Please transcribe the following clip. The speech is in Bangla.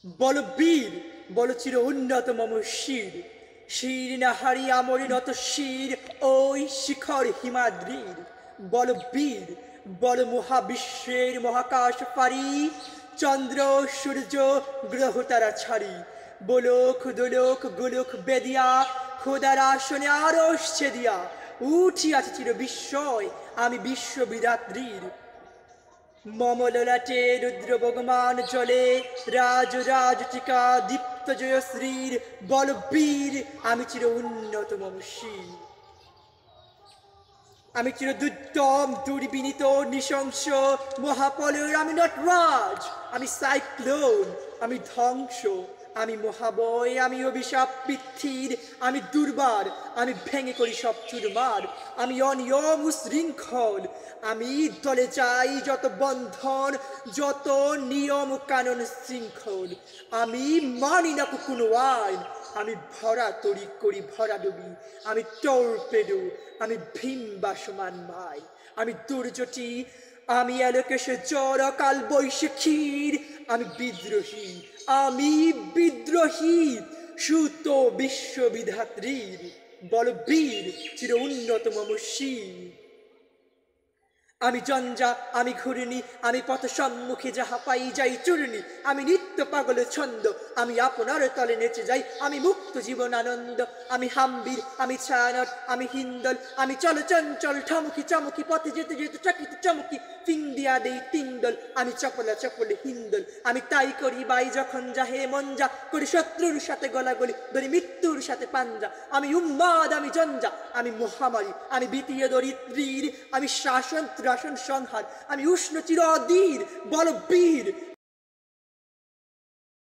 বল বীর, বল চির উন্নত মম শির, শির না হারি আমরি নত শির ওই শিখর হিমাদ্রির। বল বীর, বল মহাবিশ্বের মহাকাশ পারি, চন্দ্র সূর্য গ্রহ তারা ছাড়ি। বলোক দোলক গোলক বেদিয়া, খোদার আসনে আরশ ছেদিয়া, উঠিয়াছে চির বিস্ময় আমি বিশ্ববিধাত্রীর। মম ললাটে রুদ্র বগমান জলে, রাজ রাজটিকা দীপ্ত জয়শ্রীর। বল বীর, আমি চির উন্নত মম শির। আমি চির দুর্দম দুর্বিনীত নৃশংস মহাপলর, আমি নটরাজ, আমি সাইক্লোন, আমি ধ্বংস, আমি মহাবয়, আমি অভিশাপ পৃথিবীর, আমি দুর্বার, আমি ভেঙে করি সব চুরমার, আমি অনিয়ম উশৃঙ্খল, আমি দলে চাই যত বন্ধন, যত নিয়ম কানুন শৃঙ্খল। আমি মানি না কোনো আইন, আমি ভরা তরি করি ভরা ডুবি, আমি টর্পেডো, আমি ভীম বাসমান মাই, আমি দুর্জটি, আমি আলোকেশ জ্বর কাল বৈশাখীর, আমি বিদ্রোহী, আমি বিদ্রোহী সুত বিশ্ববিধাত্রীর। বল বীর, চির উন্নত মম শির। আমি জঞ্জা, আমি ঘূর্ণি, আমি পথ সম্মুখে যাহা পাই যাই চূর্ণি, আমি নিত্য পাগল ছন্দ, আমি আপনার তলে নেচে যাই, আমি মুক্ত জীবন আনন্দ। আমি হাম্বির, আমি ছায়ানট, আমি হিন্দল, আমি চল চঞ্চল ঠমকি চমকি, পথে যেতে যেতে চকিত চমকি, ফিন্দিয়া দেই তিন্দল, আমি চপলা চপলে হিন্দল। আমি তাই করি বাই যখন যাহে মন যা, করি শত্রুর সাথে গলাগলি, ধরি মৃত্যুর সাথে পাঞ্জা। আমি উন্মাদ, আমি জঞ্জা, আমি মহামারী, আমি দ্বিতীয় দরিদ্রীর, আমি শাসন ত্রাসন সংহার, আমি উষ্ণ চির অধীর। বল বীর,